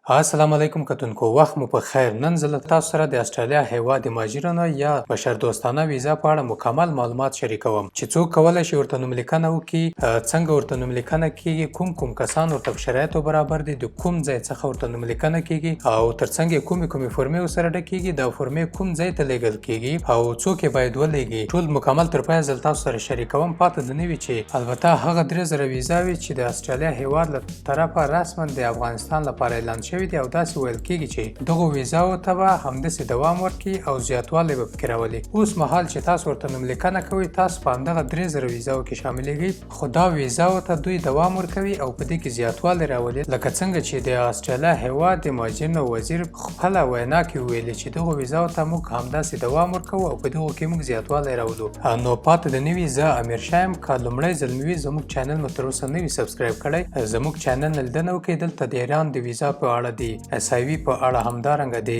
السلام علیکم کتونکو وخت مو په خیر. نن زه له تاسو سره د استرالیا هیواد د مهاجرینو یا بشردوستانه ویزا په اړه مکمل معلومات شریکوم چې څوک کولی شي ورته نوملیکنه وکړي، څنګه ورته نوملیکنه کیږي، کوم کسان ورته په شرایطو برابر دي، د کوم ځای څخه ورته نوملیکنه کیږي او ترڅنګ یې کومې فورمې ورسره ډکیږي، دا فورمې کوم ځای ته لیږل کیږي او څوک یې باید ولیږي. ټول مکمل تر پایه زه تاسو سره شریکوم. پاته د نوي چې البته هغه 3000 ویزاوي چې د استرالیا هیواد له طرفه رسما د افغانستان لپاره اعلان شوي دي او داسې ویل کېږي چې دغو ویزاو ته به همداسې دوام ورکړي او زیاتوالی به پکې راولي. اوس مهال چې تاسو ورته نوملیکنه کوئ، تاسو په همدغه 3000 ویزاو کې شاملېږئ، خو دا ویزاو ته دوی دوام ورکوي او په دې کې زیاتوالی راولي. لکه څنګه چې د استرالیا هیواد د مهاجرینو وزیر خپله وینا کې ویلي چې دغو ویزاو ته موږ همداسې دوام ورکوو او په دغو کې موږ زیاتوالی راولو. نو پاته د نوي زه امیر شاه یم. که لومړی ځل مې زموږ چینل مو تر اوسه نه وي سبسکرایب کړی، زموږ چینل نه لیدنه وکړئ. دلته د ایران د ویزا په اړه دی، SIV په اړه، همدارنګه د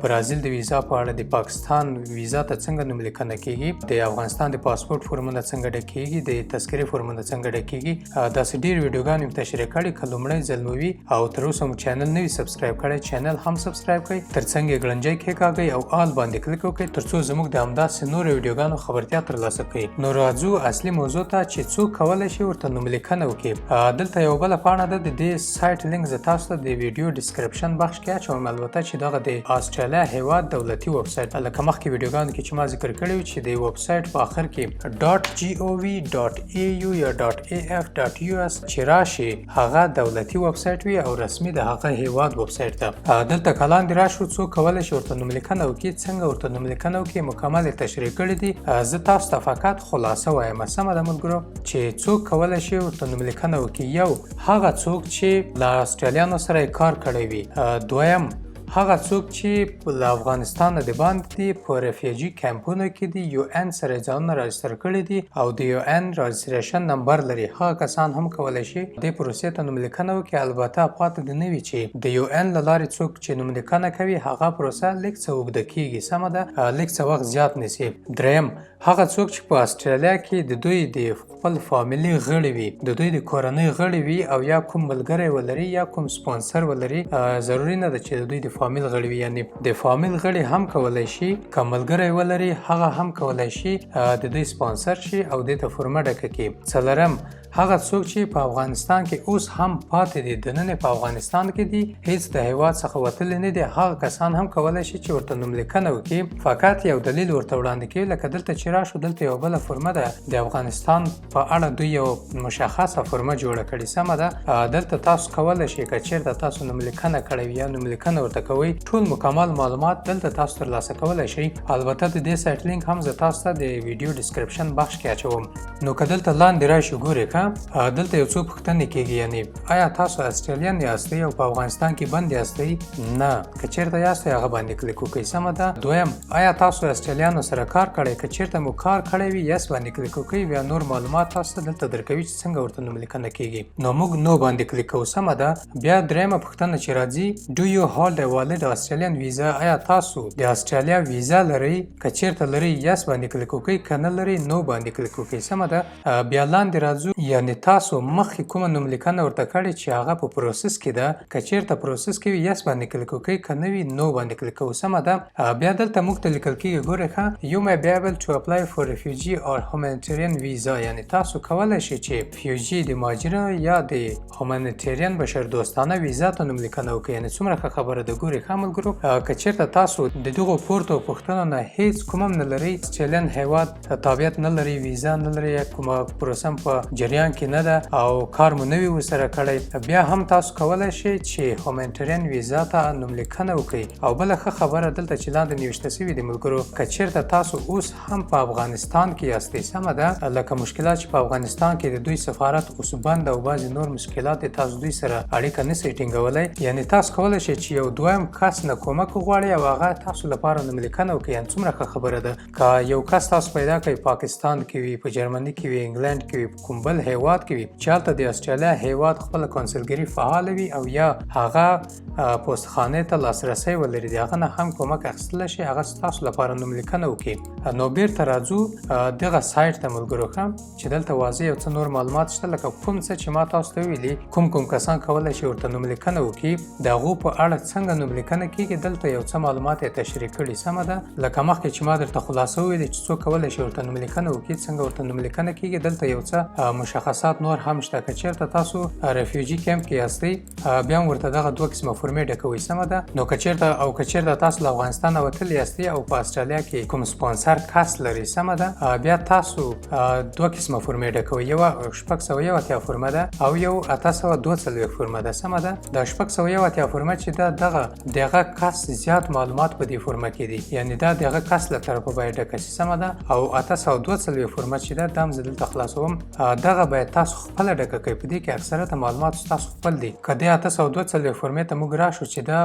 برازیل د ویزا په اړه، د پاکستان ویزا ته څنګه نوملیکنه کیږي، د افغانستان د پاسپورت فورمونه څنګه ډکیږي، د تذکرې فورمونه څنګه ډکیږي، داسې ډېر ویډیوګانې مې تشریح کړي. که لومړی ځل مو وي او تر اوسه مو چینل نه وي سبسکرایب کړی، چینل هم سبسکرایب کړئ، ترڅنګ یې ګړنجۍ کېکاږئ او آل باندې کلیک وکړئ ترڅو زموږ د همداسې نورو ویډیوګانو خبرتیا ترلاسه کړئ. نو راځو اصلي موضوع ته چې څوک کولی شي ورته نوملیکنه وکړي. دلته یو بله پاڼه ده، د دې سایټ لینک زه تاسو ته د ویډیو ډسکرپشن بخش کې اچوم. البته چې دغه د استرالیا هیواد دولتي ویب سایټ، لکه مخکې ویډیوګانو کې چې ما ذکر کړی و چې د ویب سایټ په اخر کې .gov.au یا .af.us چې راشي هغه دولتي ویب سایټ وي او رسمي د هغه هیواد ویب سایټ ده. دلته که لاندې راشو څوک کولی شي ورته نوملیکنه وکړي، څنګه ورته نوملیکنه وکړي، مکمل یې تشریح کړي دي. زه تاسو ته فقط خلاصه وایم. سمه ده ملګرو چې څوک کولی شي ورته نوملیکنه وکړي. یو، هغه څوک چې له استرالیانو سره کار کړی وي. دویم، هغه څوک چې له افغانستان د باندې دي، په ریفیوجي کیمپونو کې دي، UN سره ځانونه راجستر کړي دي او د UN راجستریشن نمبر لري. هغه کسان هم کولی شي دې پروسې ته نوملیکنه وکړي. البته پاته د نه وي چې د UN له لارې څوک چې نوملیکنه کوي هغه پروسه لږ څه اوږده کېږي. سمه ده، لږ څه وخت زیات نیسي. دریم، هغه څوک چې په استرالیا کې د دوی د خپل فامیلي غړي وي، د دوی د کورنۍ غړي وي او یا کوم ملګری ولري یا کوم سپانسر ولري. ضروري نه ده چې د دوی د فامیل غړي وي، یعنی د فامیل غړي هم کولی شي که ملګری ولري هغه هم کولی شي د دوی سپانسر شي او دې ته فورمه ډکه کړي. څلورم، هغه څوک چې په افغانستان کې اوس هم پاتې دي، دننه په افغانستان کې دي، هیڅ د هیواد څخه وتلي نه دي، هغه کسان هم کولی شي چې ورته نوملیکنه وکړي. فقط یو دلیل ورته وړاندې کوي. لکه دلته چې راشو، دلته یو بله فورمه ده د افغانستان په اړه، دوی یو مشخصه فورمه جوړه کړې. سمه ده، دلته تاسو کولی شئ که چېرته تاسو نوملیکنه کړی وي یا نوملیکنه ورته کوئ، ټول مکمل معلومات دلته تاسو ترلاسه کولی شئ. البته د دې سایټ لینک هم زه تاسو ته د ویډیو ډسکرپشن بخش کې اچوم. نو که دلته لاندې راشو ګورئ، دلته یو څو پوښتنې کېږي، یعنی آیا تاسو استرالیان یاستئ او په افغانستان کې بند یاستئ؟ نه. که چېرته یاستئ هغه باندې کلیک وکړئ. سمه ده. دویم، آیا تاسو استرالیانو سره کار کړی؟ که چېرته مو کار کړی وي یس باندې کلیک وکړئ. بیا نور معلومات تاسو ته دلته درکوي چې څنګه ورته نوملیکنه کېږي. نو موږ نو باندې کلیک کوو. سمه ده. بیا دریمه پوښتنه چې راځي، Do you hold a valid Australian visa؟ آیا تاسو د استرالیا ویزا لرئ؟ که چېرته لرئ یس باندې کلیک وکړئ، که نه لرئ نو باندې کلیک وکړئ. سمه ده. بیا لاندې راځو، یعنی تاسو مخکې کومه نوملیکنه ورته کړې چې هغه په پروسس کې ده، که چېرته پروسس کې وي یس باندې کلیک وکړئ، که نه وي نو باندې کلیک کوو. سمه ده. بیا دلته موږ ته لیکل کېږي، ګورئ ښه، You may be able to apply for refugee or humanitarian visa. یعنی تاسو کولی شئ چې ریفیوجي د مهاجرینو یا د هومانیټیرین بشردوستانه ویزا ته نوملیکنه وکړئ. یعنی څومره ښه خبره ده. ګورئ ښه ملګرو، که چېرته تاسو د دغو پورته پوښتنو نه هیڅ کوم هم نه لرئ، استرالین هیواد تابعیت نه لرئ، ویزا نه لرئ، یا کومه پروسه په جریان کې نه ده او کار مو نه وي ورسره کړی، بیا هم تاسو کولی شئ چې هومانیټیرین ویزا ته نوملیکنه وکړئ. او بله ښه خبره دلته چې لاندې نوشته شوي دي ملګرو، که چېرته تاسو اوس هم په افغانستان کې یاستئ، سمه ده، لکه مشکلات چې په افغانستان کې د دوی سفارت اوس بند او بعضې نور مشکلات تاسو دوی سره اړیکه نشئ ټینګولی، یعنی تاسو کولی شئ چې یو دویم کس نه کومک وغواړئ او هغه تاسو لپاره نوملیکنه وکړي. یعنې څومره ښه خبره ده. که یو کس تاسو پیدا کړئ پاکستان کې وي، په جرمني کې وي، انګلند کې وي، په کوم بل هیواد کې وي چې هلته د استرالیا هیواد خپله کونسلګري فعاله وي او یا هغه پوستخانې ته لاسرسی ولري د هغه نه هم کومک اخیستلی شي، هغه ستاسو لپاره نوملیکنه وکړي. نو بیرته راځو دغه سایټ ته ملګرو ښه چې دلته واضح یو څه نور معلومات شته، لکه کوم څه چې ما تاسو ته ویلي کوم کسان کولی شي ورته نوملیکنه وکړي، د هغو په اړه څنګه نوملیکنه کېږي دلته یو څه معلومات یې تشریح کړي. سمه ده، لکه مخکې چې ما درته خلاصه وویلې چې څوک کولی شي ورته نوملیکنه وکړي، څنګه ورته نوملیکنه کېږي. دلته یو څه مشخصات نور هم شته. که چېرته تاسو ریفیوجي کیمپ کې یاستئ بیا هم ورته دغه دوه قسمه فورمې ډکوئ. سمه ده، نو که چېرته تاسو له افغانستان وتلي یاستئ او په استرالیا کې کوم سپانسر کس لري، سمه ده، بیا تاسو دوه قسمه فورمې ډکوئ. یوه 681 فورمه ده او یو 842 فورمه ده. سمه ده، د 681 فورمه چې ده دغه کس زیات معلومات په دې فورمه کې دي، یعنی دا دغه کس له طرفه باید ډکه شي. سمه ده، او 842 فورمه چې ده هم زه دلته خلاصوم، دغه باید تاسو خپله ډکه کړئ. په دې کې اکثرته معلومات ستاسو خپل دي. که دې 842 فورمې ته موږ راشو چې دا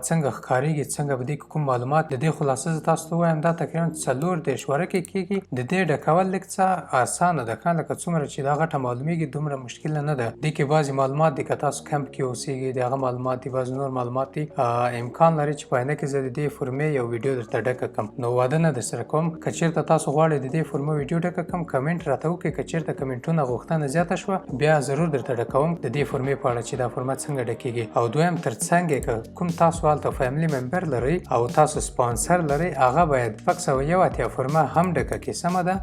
څنګه ښکارېږي، څنګه په دې کې کوم معلومات، د دې خلاصه زه تاسو ته ووایم دا تقریبا 40 ورقې کېږي. د دې ډکول لږ څه اسانه ده، لکه څومره چې دا غټه معلومیږي دومره مشکله نه ده. دې کې بعضې معلومات دي که تاسو کمپ کې اوسېږئ د هغه معلومات دي، بعضې نور معلومات دي. امکان لري چې په آینده کې زه د دې فورمې یو ویډیو درته ډکه کړم. نو واده نه درسره کوم، که چېرته تاسو غواړئ د دې فورمې ویډیو ډکه کړم کمنټ راته وکړئ. که چېرته کمنټونه غوښتنه زیاته شوه بیا ضرور درته ډکوم د دې فورمې په اړه چې دا فورمه څنګه ډکېږي. او دویم ترڅنګ یې که کوم تاسو هلته فیملي ممبر لرئ او تاسو سپانسر لرئ هغه باید 681 فورمه هم ډکه کړي. سمه ده،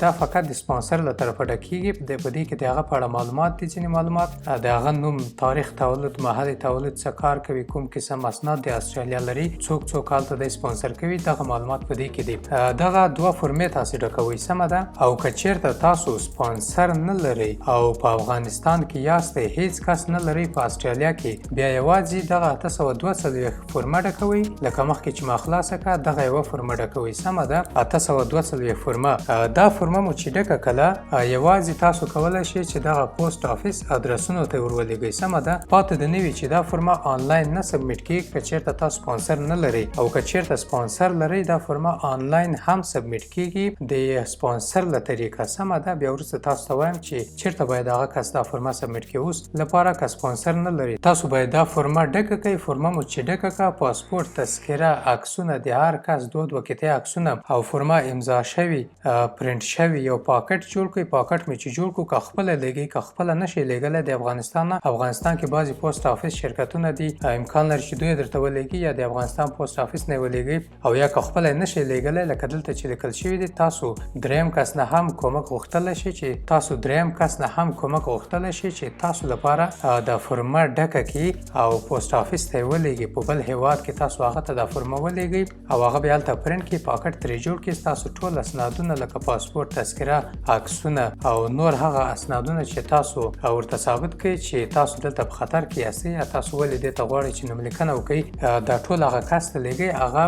دا فقط د سپانسر له طرفه ډکېږي. په دې کې د هغه په اړه معلومات دي، ځینې معلومات د هغه نوم، تاریخ تولد، محل تولد، څه کار کوي، کوم قسم اسناد د استرالیا لري، څوک هلته د سپانسر کوي، دغه معلومات په دې کې دي. دغه دوه فورمې تاسو ډکوئ. سمه ده، او که چېرته تاسو سپانسر نه لرئ او په افغانستان کې یاستئ، هیڅ کس نه لرئ په استرالیا کې، بیا یوازې دغه 842 فورمه ډکوئ. لکه مخکې چې ما خلاصه کړه دغه یوه فورمه ډکوئ. سمه ده، 842 فورمه. دا فورمه مو چې ډکه کړه یوازې تاسو کولی شئ چې دغه پوسټ آفیس ادرسونو ته ورولېږئ. سمه ده، پاتې د نه وي چې دا فورمه آنلاین نه سبمیټ کېږي که چېرته تاسو سپانسر نه لرئ، او که چېرته سپانسر لرئ دا فورمه آنلاین هم سبمیټ کېږي د سپانسر له طریقه. سمه ده، بیا وروسته تاسو ته وایم چې چېرته باید هغه کس دا فورمه سبمیټ کړي. اوس لپاره که سپانسر نه لرئ تاسو باید دا فورمه ډکه کړئ. فورمه مو چې ډکه کړه، پاسپورټ، تذکره، عکسونه د هر کس دوه قطعې عکسونه او فورمه امضا شوي، پرنټ شوي، یو پاکټ جوړ کړئ. پاکټ مې چې جوړ کړو که خپله لیږئ که خپله نشئ لیږلی د افغانستان نه، افغانستان کې بعضې پوسټ آفیس شرکتونه دي امکان لري چې دوی درته ولېږي، یا د افغانستان پوسټ آفیس نه یې ولېږئ. او یا که خپله نشئ لیږلی لکه دلته چې لیکل شوي دي، تاسو دریم کس نه هم کومک غوښتلی شئ چې تاسو لپاره د فورمه ډکه کړي او پوسټ آفیس ته یې ولېږي. په بل هېواد کې تاسو هغه ته دا فورمه ولېږئ او هغه بیا هلته پرنټ کړي، پاکټ ترې جوړ کړي. ستاسو ټول اسنادونه لکه پاسپورټ، تذکره، عکسونه او نور هغه اسنادونه چې تاسو ورته ثابت کړئ چې تاسو دلته په خطر کې یاستئ یا تاسو ولې دې ته غواړئ چې نوملیکنه وکړئ، دا ټول هغه کس ته لیږئ، هغه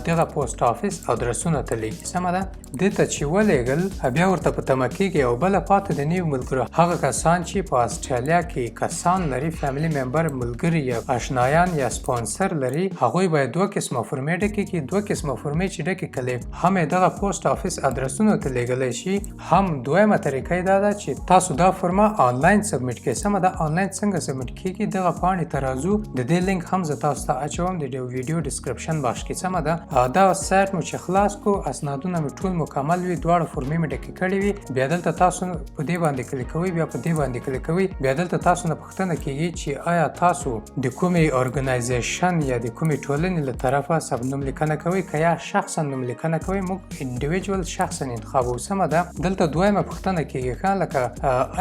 دغه پوسټ آفیس ادرسونو ته لیږي. سمه ده، دې ته چې ولېږل بیا ورته په تمه کېږي. او بله پاتې د نویو ملګرو هغه کسان چې په استرالیا کې کسان لري، فیملي ممبر، ملګري یا آشنایان یا سپانسر لري، هغوی باید دوه قسمه فورمې ډکې کړي. دوه قسمه فورمې چې ډکې کړي هم یې دغه پوسټ آفیس ادرسونو ته لیږلی شي، هم دویمه طریقه یې دا ده چې تاسو دا فورمه آنلاین سبمیټ کړئ. سمه ده، آنلاین څنګه سبمیټ کېږي دغه پاڼې ته راځو. د دې لینک هم زه تاسو ته اچوم د ویډیو ډسکرپشن باکس کې. سمه ده، دا سایټ مو چې خلاص کو، اسنادونه مې ټول مکمل وي، دواړه فورمې مې ډکې کړې وي. بیا دلته تاسو په دې باندې کلیک کوئ، بیا په دې باندې کلیک کوئ. بیا دلته تاسو نه پوښتنه کېږي چې آیا تاسو د کومې ارګنایزیشن یا د کومې ټولنې له طرفه نوملیکنه کوئ که یا شخصا نوملیکنه کوئ. موږ انډیویجوال شخصا انتخابوو. سمه ده، دلته دویمه پوښتنه کېږي لکه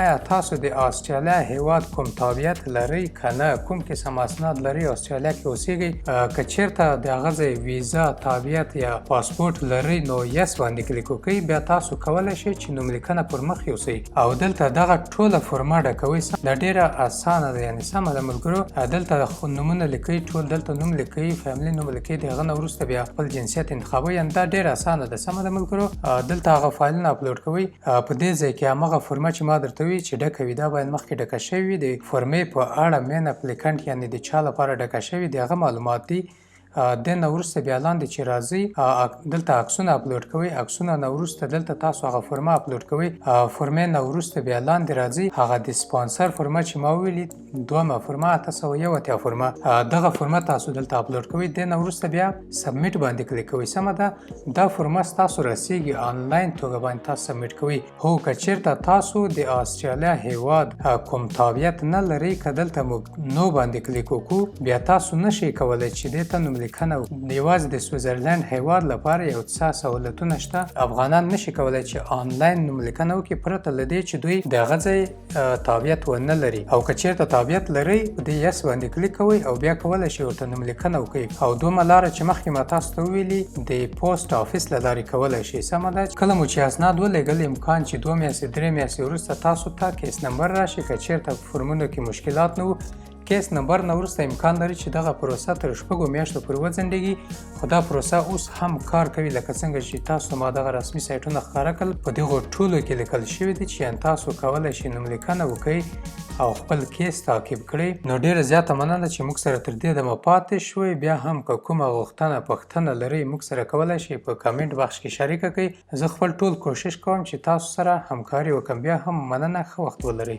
آیا تاسو د استرالیا هېواد کوم تابعیت لرئ که نه، کوم قسم اسناد لرئ، استرالیا کې اوسېږئ. که چېرته د هغه ځای ویزا، تابعیت یا پاسپورټ لرئ نو یس باندې کلیک وکړئ. بیا تاسو کولی شئ چې نوملیکنه پر مخ یوسئ او دلته دغه ټوله فورمه ډکوئ. دا ډېره اسانه ده، یعنې سمه ده ملګرو. دلته نومونه لیکئ، ټول دلته نوم لیکئ، فیملي نوم لیکئ، د هغه نه وروسته بیا خپل جنسیت انتخابوئ. یعنې دا ډېره اسانه ده. سمه ده ملګرو، دلته هغه فایلونه اپلوډ کوئ. په دې ځای کې همغه فورمه چې ما درته وویل چې ډکه وي دا باید مخکې ډکه شوې وي. د فورمې په اړه مین اپلیکنټ یعنې د چا لپاره ډکه شوې د هغه معلومات دي. د نه وروسته بیا لاندې چې راځئ دلته عکسونه اپلوډ کوئ، عکسونه نه وروسته دلته تاسو هغه فورمه اپلوډ کوئ، فورمې نه وروسته بیا لاندې راځئ هغه د سپانسر فورمه چې ما ویلي دومه فورمه 801 فورمه دغه فورمه تاسو دلته اپلوډ کوئ، د نه وروسته بیا سبمیټ باندې کلیک کوئ. سمه ده دا فورمه ستاسو رسیږي آنلاین توګه باندې تاسو سبمیټ کوئ. هو که چیرته تاسو د استرالیا هیواد کوم تابعیت نه لرئ که دلته موږ نو باندې کلیک وکړو بیا تاسو نشئ کولی چې دې ته نوملیکنه یوازې د سویزرلند هیواد لپاره یو څه سهولتونه شته. افغانان نشي کولی چې آنلاین نوملیکنه وکړي پرته له دې چې دوی د هغه ځای تابعیت ونه لري. او که چیرته تابعیت لرئ په دې یس باندې کلیک کوئ او بیا کولی شئ ورته نوملیکنه وکړئ. او دومره لاره چې مخکې ما تاسو ته وویلي د پوسټ آفیس له لارې کولی شئ. سمه ده کله مو چې اسناد ولېږل امکان چې 2 میاشتې 3 میاشتې وروسته تاسو ته کیس نمبر راشي که چیرته په فورمونو کې مشکلات نه وو کیس نمبر نه وروسته امکان لري چې دغه پروسه تر 6 میاشتو پورې وځنډېږي. خو دا پروسه اوس هم کار کوي لکه څنګه چې تاسو ما دغه رسمي سایټونه ښکاره کړل په دغو ټولو کې لیکل شوي دي چې تاسو کولی شئ نوملیکنه وکړئ او خپل کیس تعقیب کړئ. نو ډیره زیاته مننه چې موږ سره تر دې دمه پاتې شوئ. بیا هم که کومه غوښتنه پوښتنه لرئ موږ سره کولی شئ په کامنټ باکس کې شریکه کړئ. زه خپل ټول کوشش کوم چې تاسو سره همکاري وکړم. بیا هم مننه، ښه وخت ولرئ.